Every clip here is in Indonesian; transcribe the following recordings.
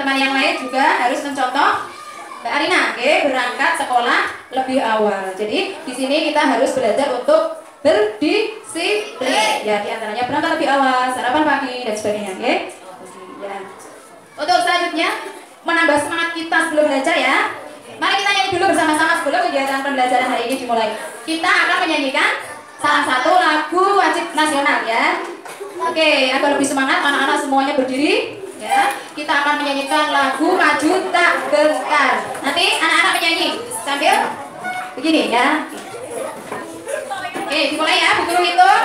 teman-teman yang lain juga harus mencontoh Mbak Arina, oke, berangkat sekolah lebih awal. Jadi di sini kita harus belajar untuk berdisiplin. Ya, diantaranya berangkat lebih awal, sarapan pagi dan sebagainya, oke. Ya. Untuk selanjutnya menambah semangat kita sebelum belajar ya. Mari kita nyanyi dulu bersama-sama sebelum kegiatan pembelajaran hari ini dimulai. Kita akan menyanyikan salah satu lagu wajib nasional ya. Oke, agar lebih semangat anak-anak semuanya berdiri ya. Kita akan menyanyikan lagu Maju Tak Gentar. Nanti anak-anak menyanyi sambil begini ya. Oke, dimulai ya. Bu Guru hitung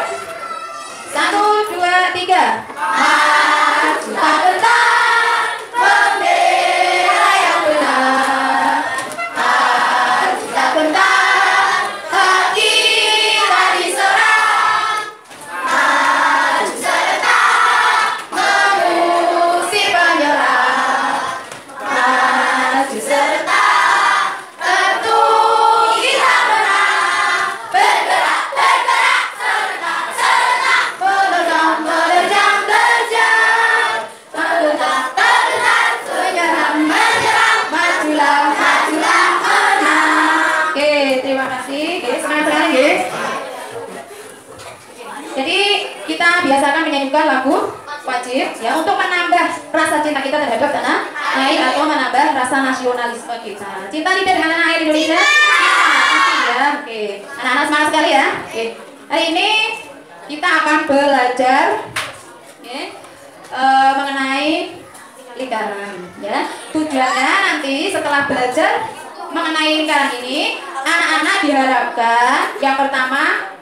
1, 2, 3. Maju tak gentar, membela yang benar. Maju tak gentar, hak kita diserang. Maju serentak, mengusir penyerang. Maju serentak, tentu kita menang. Bergerak, bergerak, serentak, serentak, menerjang, menerjang, terjang. Tergentar, tergentar, menyerang, menyerang. Majulah, majulah, menang. Oke, terima kasih. Oke, semangat sekali ya. Jadi kita biasakan menyanyikan lagu wajib ya untuk menambah rasa cinta kita terhadap tanah air atau menambah rasa nasionalisme kita. Cinta tidak dengan tanah air Indonesia? Ya, oke. Anak-anak semangat sekali ya. Oke. Hari ini kita akan belajar oke, mengenai lingkaran ya. Tujuannya nanti setelah belajar mengenai lingkaran ini, anak-anak diharapkan yang pertama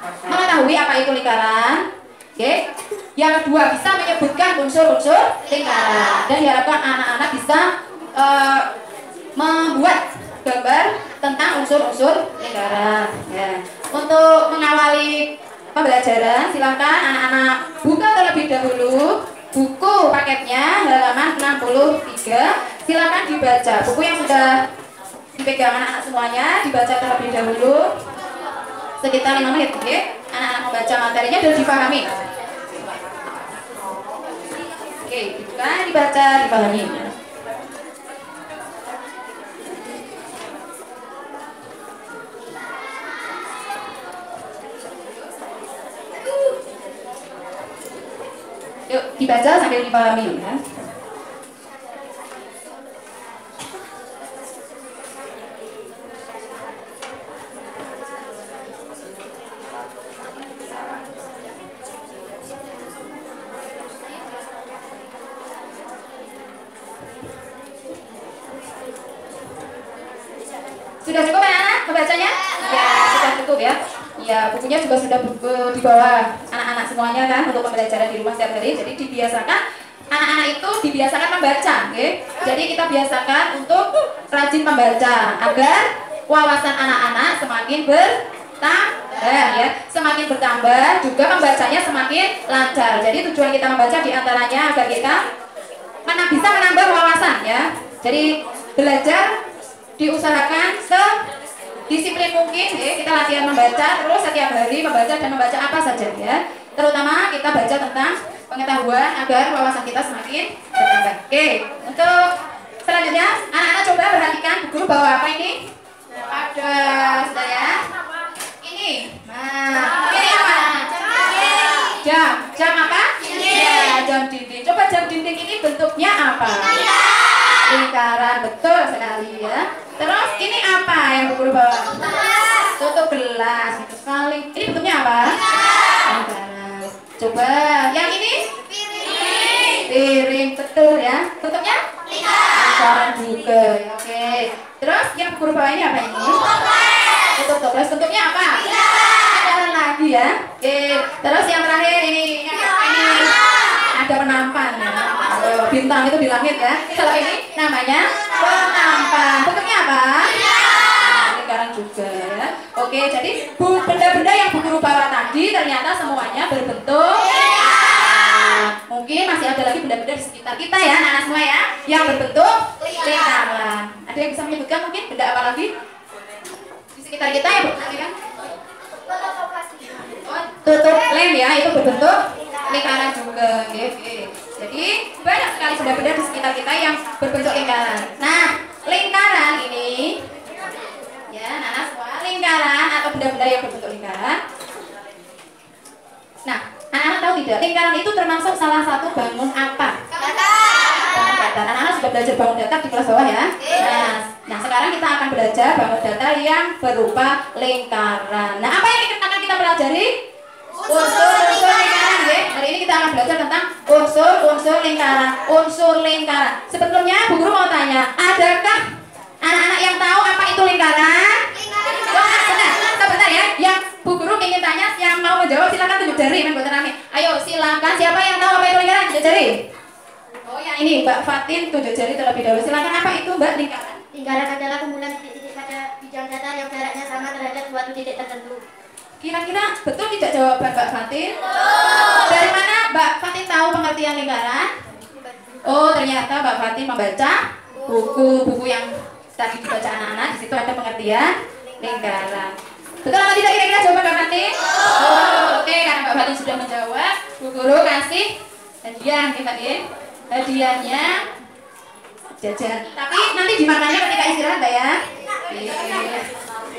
mengetahui apa itu lingkaran. Oke. Yang kedua bisa menyebutkan unsur-unsur lingkaran dan diharapkan anak-anak bisa membuat gambar tentang unsur-unsur lingkaran. Ya. Untuk mengawali pembelajaran, silakan anak-anak buka terlebih dahulu buku paketnya halaman 63. Silakan dibaca. Buku yang sudah dipegang anak-anak semuanya dibaca terlebih dahulu sekitar 5 menit. Oke? Anak-anak membaca materinya dan dipahami. Oke, dibuka, dibaca, dipahami. Yuk, dibaca sambil dipahami ya. Sudah cukup anak-anak membacanya? Ya, sudah cukup ya. Ya, bukunya juga sudah dibawa anak-anak semuanya kan untuk pembelajaran di rumah setiap hari. Jadi dibiasakan anak-anak itu dibiasakan membaca, oke? Jadi kita biasakan untuk rajin membaca agar wawasan anak-anak semakin bertambah ya. Semakin bertambah juga membacanya semakin lancar. Jadi tujuan kita membaca diantaranya agar kita bisa menambah wawasan ya. Jadi belajar diusahakan sedisiplin mungkin ya. Kita latihan membaca terus setiap hari membaca dan membaca apa saja ya. Terutama kita baca tentang pengetahuan agar wawasan kita semakin bertambah. Oke, untuk selanjutnya anak-anak coba perhatikan Bu Guru bawa apa ini? Ada sudah ya. Ini. Nah, ini apa? Jam apa? Ya, jam dinding. Coba jam dinding ini bentuknya apa? Lingkaran, betul sekali ya. Terus ini apa yang Bu Guru bawa? Tutup gelas, betul sekali. Ini bentuknya apa? Lingkaran. Coba yang ini? Piring, betul ya. Bentuknya? Lingkaran juga. Oke. Terus yang Bu Guru bawa ini apa ini? Tutup toples. Bentuknya apa? Lingkaran lagi ya. Oke. Terus yang terakhir ini ada penampan ya. Bintang itu di langit ya. Kalau ini namanya penampan. Bentuknya apa? Lingkaran juga ya. Oke, jadi benda-benda yang Bu Guru bawa tadi ternyata semuanya berbentuk mungkin masih ada lagi benda-benda di sekitar kita ya, anak-anak semua ya, yang berbentuk lingkaran. Ada yang bisa menyebutkan mungkin benda apa lagi di sekitar kita ya, Bu? Tutup lem ya, itu berbentuk lingkaran juga. Oke. Jadi banyak sekali benda-benda di sekitar kita yang berbentuk lingkaran. Nah, lingkaran ini, ya, anak-anak semua, lingkaran atau benda-benda yang berbentuk lingkaran. Nah, anak-anak tahu tidak, lingkaran itu termasuk salah satu bangun apa? Bangun datar. Anak-anak sudah belajar bangun datar di kelas bawah ya. Nah, sekarang kita akan belajar bangun datar yang berupa lingkaran. Nah, apa yang akan kita pelajari? Unsur-unsur lingkaran, ya. Hari ini kita akan belajar tentang unsur-unsur lingkaran. Unsur lingkaran. Sebetulnya Bu Guru mau tanya, adakah anak-anak yang tahu apa itu lingkaran? Wah, sebentar ya. Yang Bu Guru ingin tanya, yang mau menjawab silakan tunjuk jari, main buat rame. Ayo, silakan. Siapa yang tahu apa itu lingkaran? Tunjuk jari. Oh, yang ini Mbak Fatin tunjuk jari terlebih dahulu. Silakan, apa itu Mbak lingkaran? Lingkaran adalah kumpulan titik-titik pada bidang datar yang jaraknya sama terhadap suatu titik tertentu. Kira-kira betul tidak jawaban Mbak Fatin? Dari mana Mbak Fatin tahu pengertian lingkaran? Oh, ternyata Mbak Fatin membaca buku-buku yang tadi dibaca anak-anak. Di situ ada pengertian lingkaran. Betul atau tidak kira-kira jawaban Mbak Fatin? Oh, oke, karena Mbak Fatin sudah menjawab, Bu Guru kasih hadiah nih Mbak Fatin. Hadiahnya jajan. Tapi nanti dimakannya ketika istirahat Mbak ya.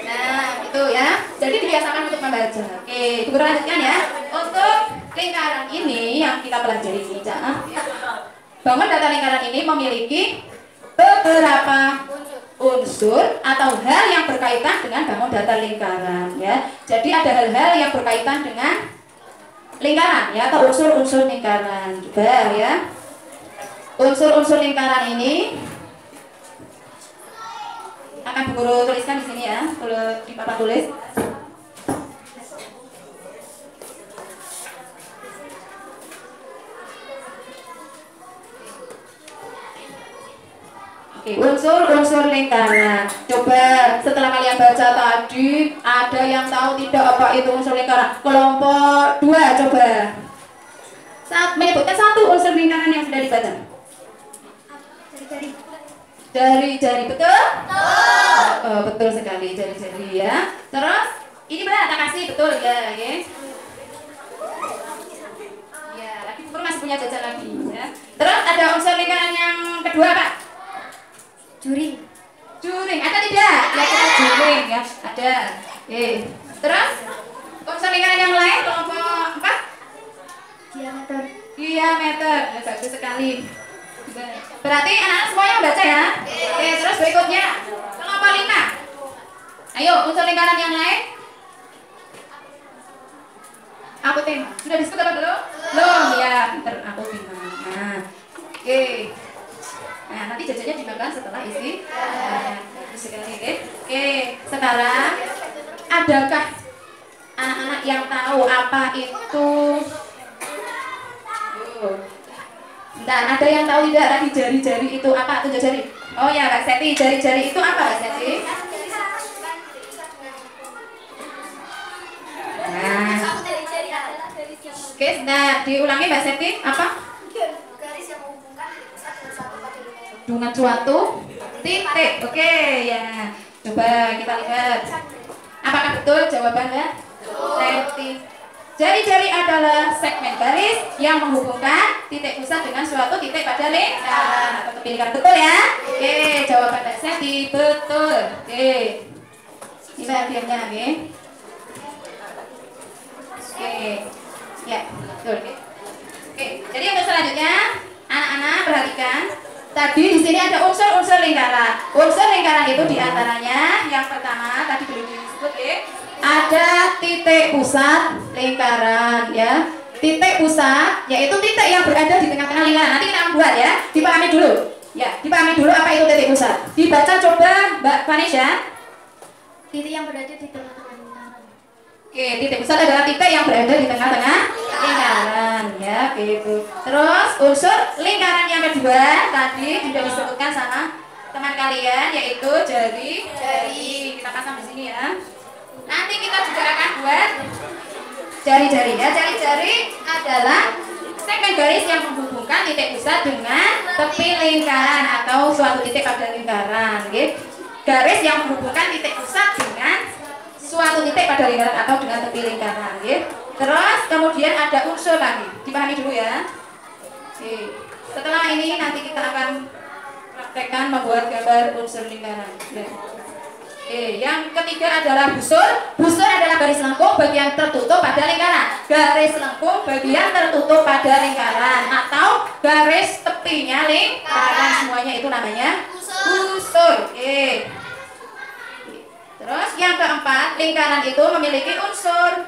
Nah, itu ya. Jadi dibiasakan untuk membaca. Oke, Bu Guru lanjutkan ya. Untuk lingkaran ini yang kita pelajari ini, bangun datar lingkaran ini memiliki beberapa unsur atau hal yang berkaitan dengan bangun datar lingkaran ya. Jadi ada hal-hal yang berkaitan dengan lingkaran ya, atau unsur-unsur lingkaran juga ya. Unsur-unsur lingkaran ini akan Bu Guru tuliskan di sini ya, di papan tulis. Oke, unsur-unsur lingkaran. Coba setelah kalian baca tadi, ada yang tahu tidak apa itu unsur lingkaran? Kelompok 2 coba. Menyebutkan satu unsur lingkaran yang sudah dibaca. Jari-jari, betul? Betul sekali, jari-jari ya. Terus, ini benar, tak kasih, betul ya, ya. Ya, lagi Bu Guru masih punya jajan lagi ya. Terus ada unsur lingkaran yang kedua, Pak? Juring. Juring, ada tidak? Ya, kita juring ya, ada. Oke. Terus, unsur lingkaran yang lain, kelompok 4? Diameter. Diameter, ya, bagus sekali. Berarti anak-anak semuanya membaca ya? Oke, terus berikutnya kelompok 5. Ayo, unsur lingkaran yang lain. Aku tim. Sudah disebut apa belum? Belum, ya. Pinter, aku tim. Nah, oke. Nah, nanti jajannya dimakan setelah isi. Bagus sekali, oke. Oke, sekarang adakah anak-anak yang tahu apa itu? Dan ada yang tahu tidak tadi jari-jari itu apa? Tunjuk jari. Oh ya, Kak Seti, jari-jari itu apa, Kak Seti? Nah, oke, nah diulangi Mbak Seti, apa? Garis yang menghubungkan Dengan suatu titik. Oke, ya. Coba kita lihat. Apakah betul jawaban Mbak Seti? Jari-jari adalah segmen garis yang menghubungkan titik pusat dengan suatu titik pada lingkaran atau tepi lingkaran. Betul ya? Oke, jawaban Mbak Seti betul. Oke, ini bagiannya oke. Oke, ya betul. Oke, jadi untuk selanjutnya anak-anak perhatikan. Tadi di sini ada unsur-unsur lingkaran. Unsur lingkaran itu diantaranya yang pertama tadi belum disebut ya. Ada titik pusat lingkaran ya. Titik pusat yaitu titik yang berada di tengah-tengah lingkaran. Nanti kita akan buat ya. Dipahami dulu. Ya, dipahami dulu apa itu titik pusat. Dibaca coba Mbak Vanisha. titik yang berada di tengah-tengah lingkaran. Oke, titik pusat adalah titik yang berada di tengah-tengah lingkaran ya, gitu. Terus unsur lingkaran yang kedua tadi sudah disebutkan sama teman kalian yaitu jari. Kita pasang di sini ya. Nanti kita juga akan buat jari-jari ya. Jari-jari adalah segmen garis yang menghubungkan titik pusat dengan tepi lingkaran atau suatu titik pada lingkaran. Gitu. Garis yang menghubungkan titik pusat dengan suatu titik pada lingkaran atau dengan tepi lingkaran. Gitu. Terus kemudian ada unsur lagi. Dipahami dulu ya. Oke. Setelah ini nanti kita akan praktekkan membuat gambar unsur lingkaran. Ya. Oke, yang ketiga adalah busur. Busur adalah garis lengkung bagian tertutup pada lingkaran. Garis lengkung bagian tertutup pada lingkaran atau garis tepinya lingkaran. Semuanya itu namanya busur. Oke. Terus yang keempat, lingkaran itu memiliki unsur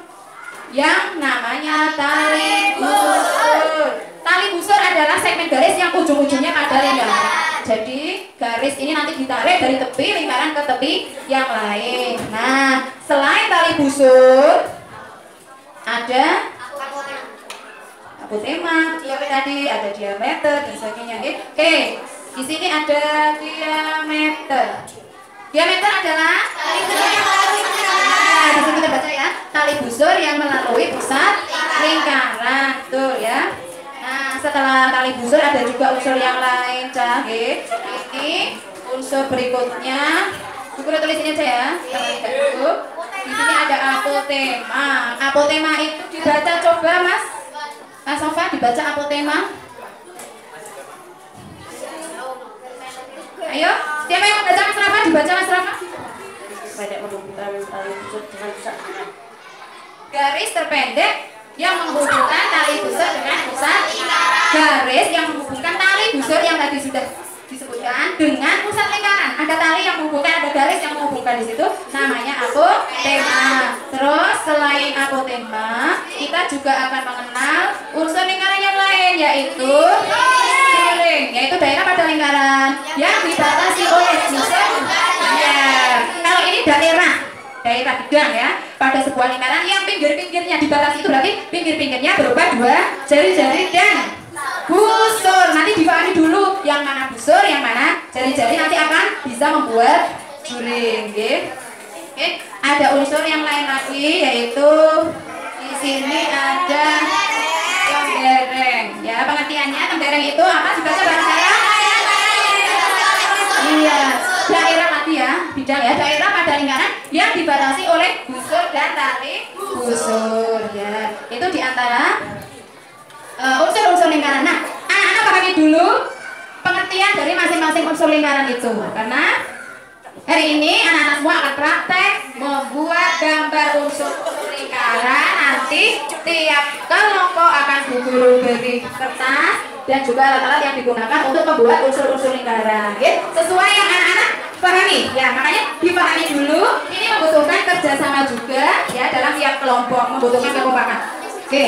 yang namanya tali busur. Tali busur adalah segmen garis yang ujung-ujungnya pada lingkaran. Jadi garis ini nanti ditarik dari tepi lingkaran ke tepi yang lain. Nah, selain tali busur ada apotema, tadi ada diameter dan sebagainya. Oke, di sini ada diameter. Diameter adalah tali busur yang melalui lingkaran. Di sini kita baca ya, tali busur yang melalui pusat lingkaran. Tuh ya. Nah, setelah tali busur ada juga unsur yang lain, Cah. Ini unsur berikutnya. Buku tulis ini aja ya. Di sini ada apotema. Apotema itu dibaca coba, Mas. Mas Sofa dibaca apotema. Ayo, siapa yang membaca Mas Rafa? Dibaca Mas Rafa. Garis terpendek yang menghubungkan tali busur dengan pusat garis yang menghubungkan tali busur yang tadi sudah disebutkan dengan pusat lingkaran. Ada tali yang menghubungkan, ada garis yang menghubungkan di situ, namanya apotema. Terus selain apotema, kita juga akan mengenal unsur lingkaran yang lain, yaitu siring, yaitu daerah pada lingkaran yang dibatasi oleh busur. Ya, kalau ini daerah bidang ya, pada sebuah lingkaran yang pinggir-pinggirnya dibatasi, itu berarti pinggir-pinggirnya berupa dua jari-jari dan busur. Nanti dipahami dulu yang mana busur, yang mana jari-jari, nanti akan bisa membuat juring. Oke, ada unsur yang lain lagi, yaitu di sini ada tembereng. Ya, pengertiannya tembereng itu apa? Dibaca bareng saya. Iya, daerah tadi ya, bidang ya, daerah pada lingkaran yang dibatasi oleh busur dan tali busur ya. Itu diantara unsur-unsur lingkaran. Nah, anak-anak pahami dulu pengertian dari masing-masing unsur lingkaran itu, karena hari ini anak-anak semua akan praktek membuat gambar unsur lingkaran. Nanti tiap kelompok akan guru beri kertas dan juga alat-alat yang digunakan untuk membuat unsur-unsur lingkaran. Oke? Sesuai yang anak-anak pahami ya, makanya dipahami dulu. Ini membutuhkan kerjasama juga ya dalam tiap kelompok, membutuhkan kekompakan. Oke.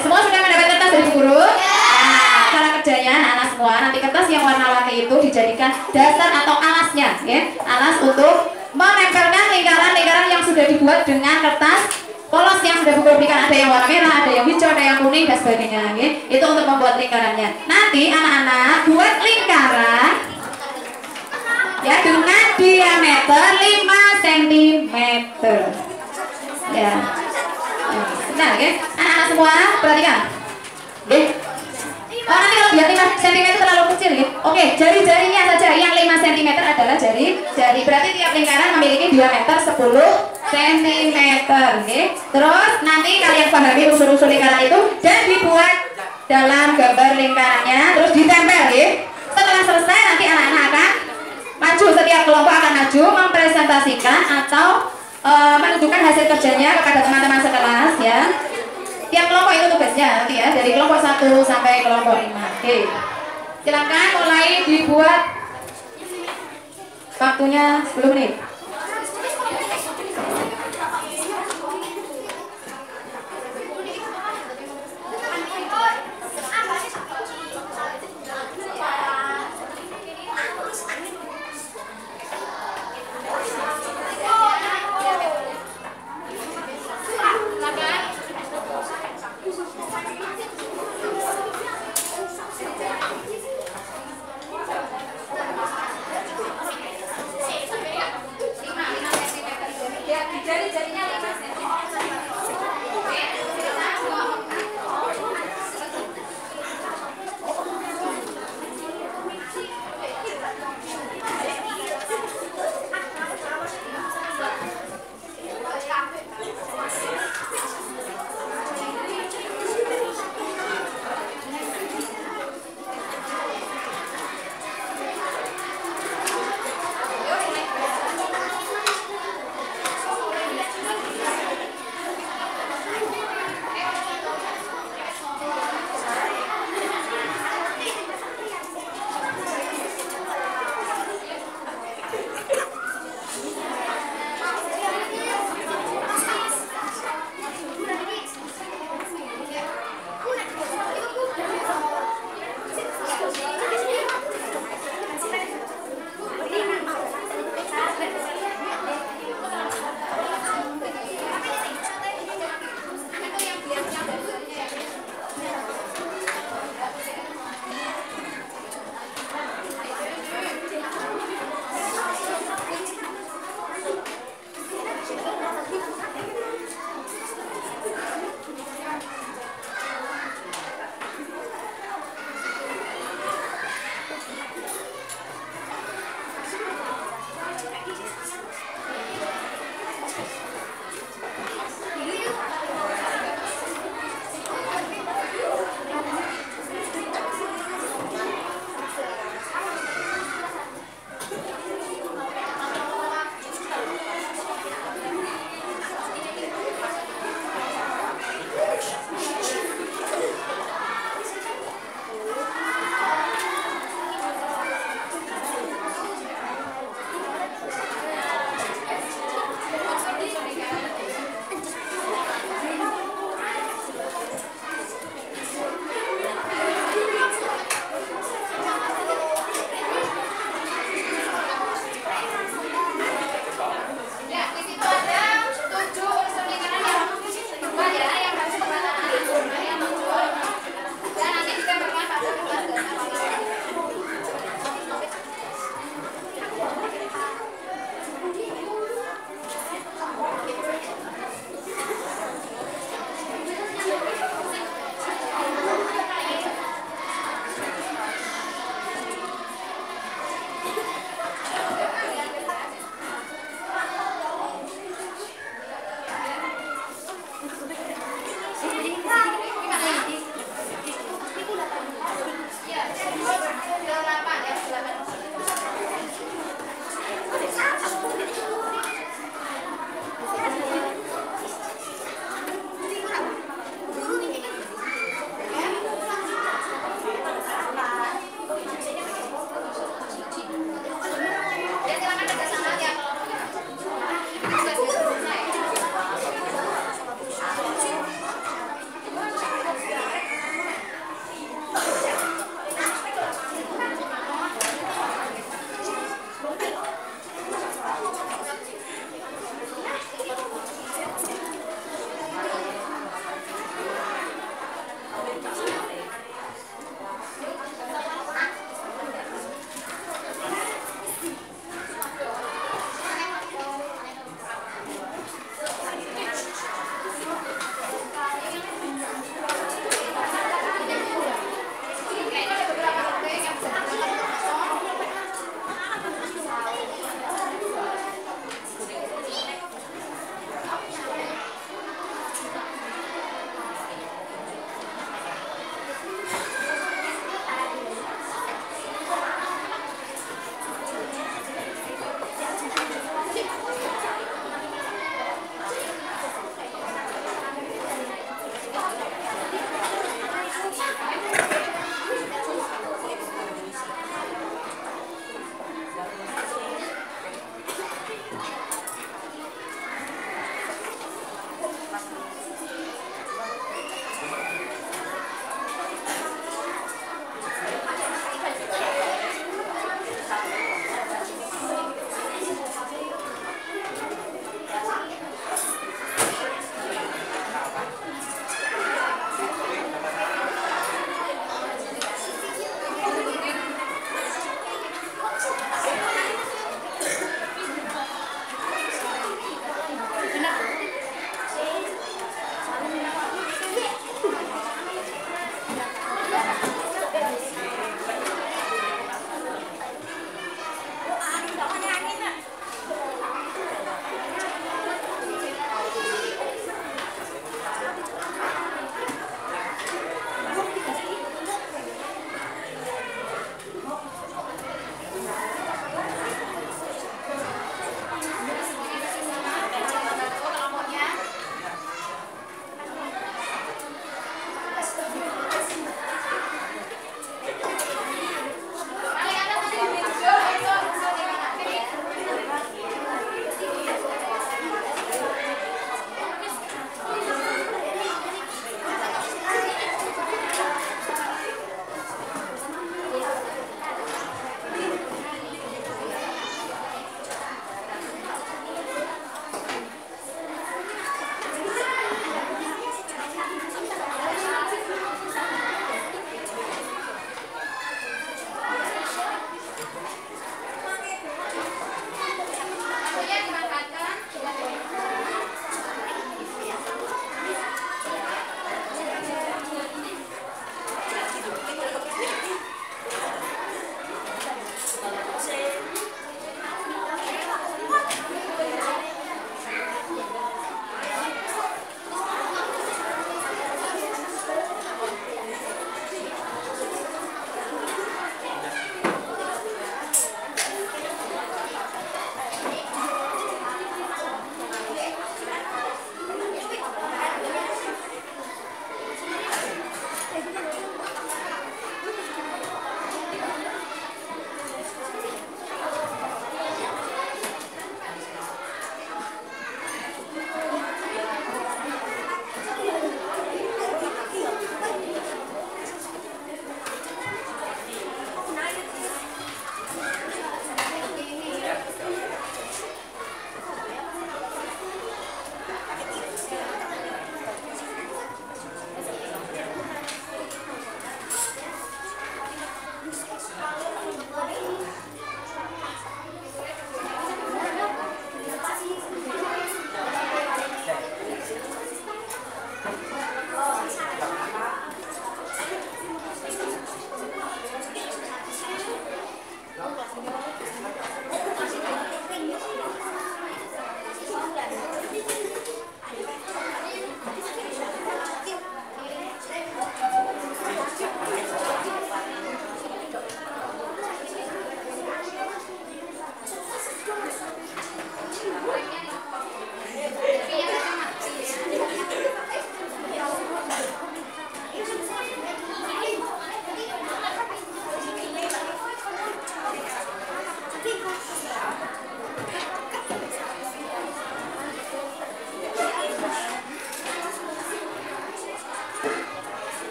Semua sudah mendapat kertas dari guru? Nah, cara kerjanya anak-anak semua, nanti kertas yang warna-warni itu dijadikan dasar atau alasnya ya. Alas untuk menempelkan lingkaran-lingkaran yang sudah dibuat dengan kertas polos yang sudah buku berikan. Ada yang warna merah, ada yang hijau, ada yang kuning dan sebagainya ya. Itu untuk membuat lingkarannya. Nanti anak-anak buat lingkaran ya dengan diameter 5 cm ya. Nah, oke, anak-anak semua perhatikan. Oke. Oh, nanti kalau dia 5 cm terlalu kecil, ya. Oke, jari-jarinya saja yang 5 cm adalah jari. Berarti tiap lingkaran memiliki diameter 10 cm. Oke. Terus nanti kalian pahami unsur-unsur lingkaran itu dan dibuat dalam gambar lingkarannya, terus ditempel, ya. Setelah selesai nanti anak-anak akan maju, setiap kelompok akan maju mempresentasikan atau menunjukkan hasil kerjanya kepada teman-teman sekelas ya. Tiap kelompok itu tugasnya nanti ya, dari kelompok 1 sampai kelompok 5. Oke. Silakan mulai dibuat. Waktunya 10 menit.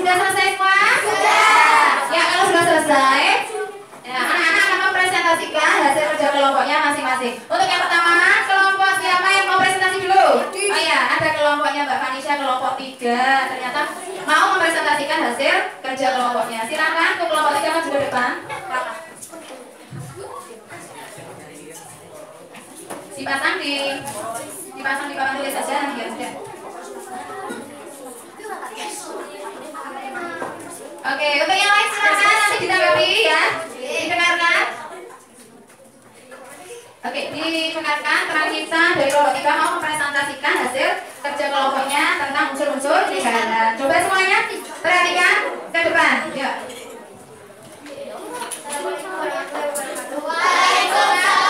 Sudah selesai semua? Sudah. Ya, kalau sudah selesai, ya, anak-anak akan mempresentasikan hasil kerja kelompoknya masing-masing. Untuk yang pertama, kelompok siapa yang mau presentasi dulu? Oh ya, ada kelompoknya Mbak Vanisha, kelompok 3. Ternyata mau mempresentasikan hasil kerja kelompoknya. Silakan ke kelompok 3 maju ke depan. Dipasang di papan tulis saja nanti ya sudah. Oke, untuk yang lain silakan nanti ditanggapi ya. Didengarkan. Oke, didengarkan peran kita dari kelompok 3 mau mempresentasikan hasil kerja kelompoknya tentang unsur-unsur negara. Coba semuanya perhatikan ke depan. Yuk. Assalamualaikum warahmatullahi wabarakatuh.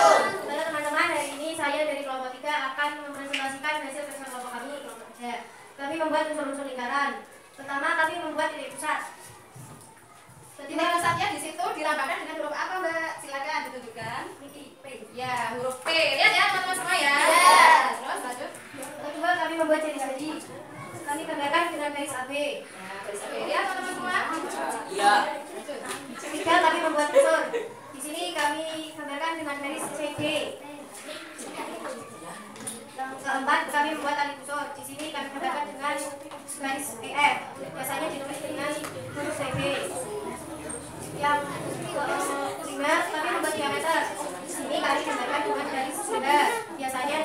Halo teman-teman, hari ini saya dari kelompok 3 akan mempresentasikan hasil kerja kelompok kami, kelompok 3. Kami membuat unsur-unsur lingkaran. Pertama, kami membuat titik pusat. Titik pusatnya di situ dilambangkan dengan huruf apa, Mbak? Silakan ditunjukkan. P. Ya, huruf P. Lihat ya teman-teman semua ya. Ya. Terus lanjut. Kedua, kami membuat jadi-jadi. Kami gambarkan dengan garis AB. Nah, garis AB. Lihat teman-teman semua. Iya. Ketiga, kami membuat unsur. Di sini kami gambarkan dengan garis CD. Yang keempat, kami membuat tali busur. Di sini kami gambarkan dengan garis EF. Biasanya ditulis dengan huruf CB. Yang kelima, kami membuat diameter. Di sini kami gambarkan dengan garis benda. Biasanya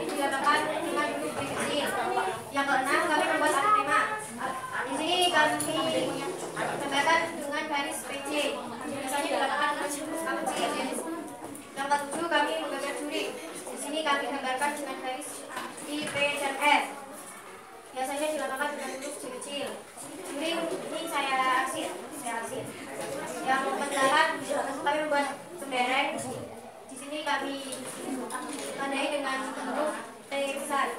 digambarkan dengan huruf B kecil. Yang keenam, kami membuat arti tema. Di sini kami gambarkan dengan garis PC. Biasanya digambarkan dengan huruf A kecil. Yang ketujuh, kami menggambar jurik. Di sini kami gambarkan dengan garis I, P, dan F. Biasanya dilakukan dengan huruf J kecil. Juring ini saya arsir. Yang pendalaman, kami membuat tembereng. Di sini kami tandai dengan huruf T besar.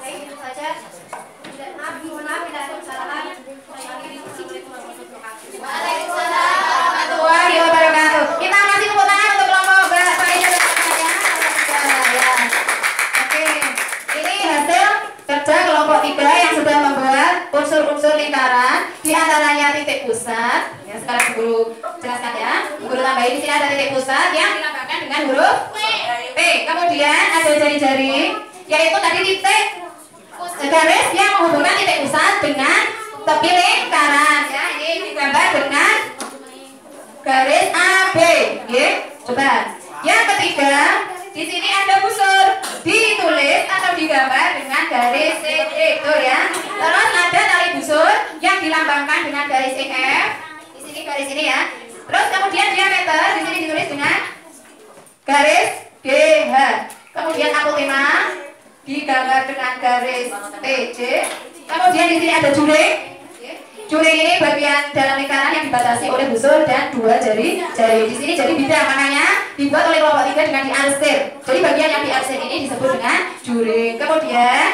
Baik, itu saja. Mohon maaf bila ada kesalahan. Saya akhiri. Assalamualaikum warahmatullahi wabarakatuh. Waalaikumsalam warahmatullahi wabarakatuh. Kita kasih tepuk tangan untuk kelompok Mbak Vanisha ya. Oke, ini hasil kerja kelompok 3 yang sudah membuat unsur-unsur lingkaran, di antaranya titik pusat. Ya, sekarang guru jelaskan ya. Guru tambahin di sini ada titik pusat yang dilambangkan dengan huruf P. Kemudian ada jari-jari, yaitu tadi titik garis yang menghubungkan titik pusat dengan tepi lingkaran. Ya, ini digambar dengan garis AB. Ya, coba. Yang ketiga, di sini ada busur, ditulis atau digambar dengan garis CD, betul ya. Terus ada tali busur yang dilambangkan dengan garis EF. Di sini garis ini ya. Terus kemudian diameter di sini ditulis dengan garis GH. Kemudian apotema digambar dengan garis TJ. Kemudian di sini ada juring. Juring ini bagian dalam lingkaran yang dibatasi oleh busur dan 2 jari. Di sini jadi bidang, makanya dibuat oleh kelompok 3 dengan diarsir. Jadi bagian yang diarsir ini disebut dengan juring. Kemudian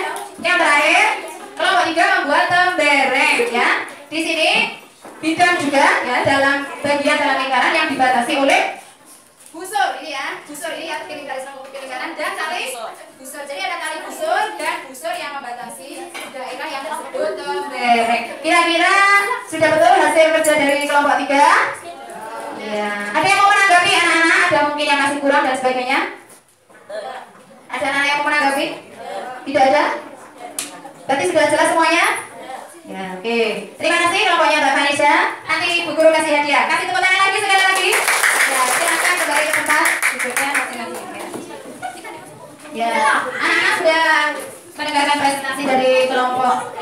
yang terakhir, kelompok 3 membuat tembereng ya. Di sini bidang juga ya, dalam bagian dalam lingkaran yang dibatasi oleh busur ini ya. Busur ini ya, kiri garis lingkaran dan tali busur. Jadi ada tali busur dan busur yang membatasi daerah yang disebut tembereng. Kira-kira sudah betul hasil kerja dari kelompok 3? Ya. Ada yang mau menanggapi anak-anak? Ada mungkin yang masih kurang dan sebagainya? Ada anak yang mau menanggapi? Tidak ada? Berarti sudah jelas semuanya? Ya, oke. Terima kasih kelompoknya Mbak Vanisha. Nanti Bu Guru kasih hadiah. Kasih tepuk tangan lagi sekali lagi. Ya, silakan kembali ke tempat duduknya masing-masing. Ya, anak-anak sudah mendengarkan presentasi dari kelompok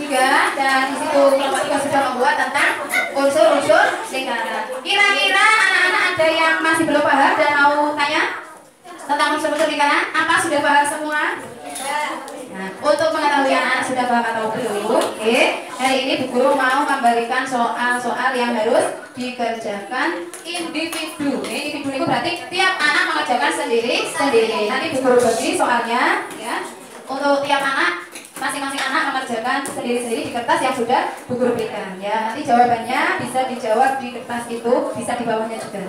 3 dan di situ kelompok 3 sudah membuat tentang unsur-unsur lingkaran. Kira-kira anak-anak ada yang masih belum paham dan mau tanya tentang unsur-unsur lingkaran? Apa sudah paham semua? Nah, untuk mengetahui anak-anak sudah paham atau belum, oke, hari ini Bu Guru mau memberikan soal-soal yang harus dikerjakan individu. Individu itu berarti tiap anak mengerjakan sendiri-sendiri. Nanti Bu Guru bagi soalnya ya, untuk tiap anak, masing-masing anak mengerjakan sendiri-sendiri di kertas yang sudah Bu Guru berikan ya. Nanti jawabannya bisa dijawab di kertas itu, bisa di bawahnya juga.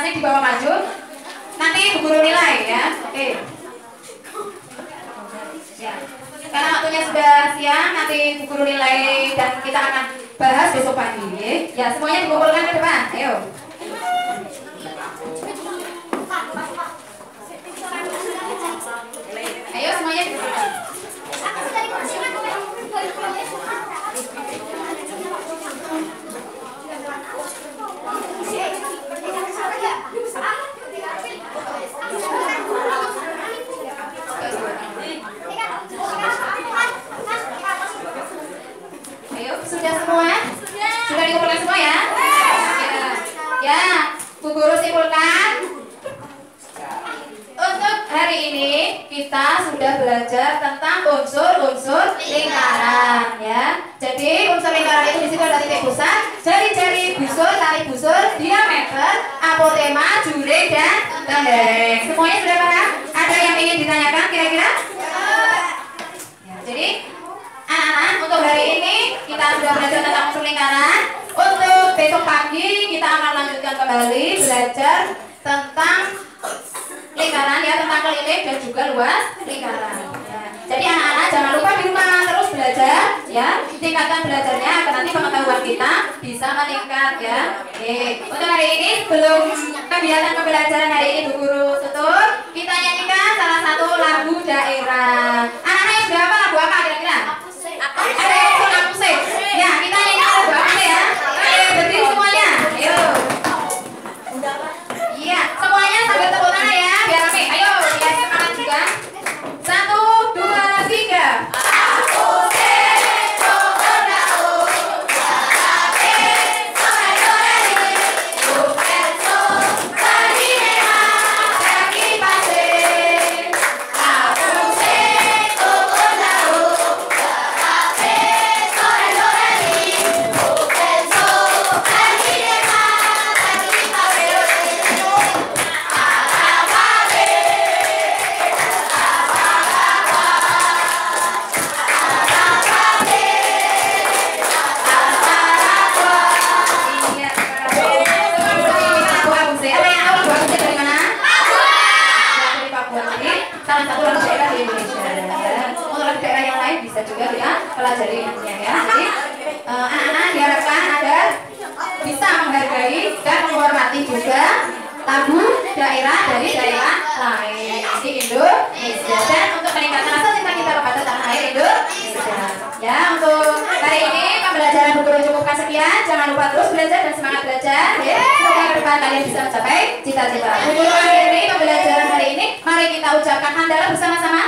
masing-masing dibawa maju. Nanti Bu Guru nilai ya. Oke. Ya. Karena waktunya sudah siang, nanti Bu Guru nilai dan kita akan bahas besok pagi. Ya, semuanya dikumpulkan ke depan. Ayo. Ayo semuanya dikumpulkan. Ayo, sudah semua? Sudah dikumpulkan semua ya? Ya, Bu Guru simpulkan. Untuk hari ini kita sudah belajar tentang unsur-unsur lingkaran ya. Jadi unsur lingkaran itu di situ ada titik pusat, jari-jari busur, tali busur, diameter, apotema, juri dan tenggerek. Semuanya sudah paham? Ada yang ingin ditanyakan kira-kira? Ya, jadi anak-anak untuk hari ini kita sudah belajar tentang unsur lingkaran. Untuk besok pagi kita akan lanjutkan kembali belajar tentang lingkaran ya, tentang keliling dan juga luas lingkaran ya. Jadi anak-anak jangan lupa di rumah terus belajar ya, tingkatkan belajarnya agar nanti pengetahuan kita bisa meningkat ya. Oke, untuk hari ini sebelum kegiatan pembelajaran hari ini Bu Guru tutup, kita nyanyikan salah satu lagu daerah. Anak-anak yang sudah apa lagu apa kira-kira? Ada yang suka musik? Ya, kita nyanyikan lagu apa ya? Ayo berdiri semuanya, ayo. Iya, semuanya sambil tepuk tangan ya, biar rame. Ayo, biar semangat juga. 1, 2, 3. Aku salah satu lagu daerah di Indonesia ya. Untuk lagu daerah yang lain bisa juga kita pelajari nantinya ya. Jadi anak-anak diharapkan agar bisa menghargai dan menghormati juga lagu daerah dari daerah lain di Indonesia, dan untuk meningkatkan rasa cinta kita kepada tanah air Indonesia. Ya, untuk hari ini pembelajaran Bu Guru cukupkan sekian. Jangan lupa terus belajar dan semangat belajar ya. Semoga ke depan kalian bisa mencapai cita-cita. Bu Guru akhiri pembelajaran hari ini. Mari kita ucapkan hamdalah bersama-sama.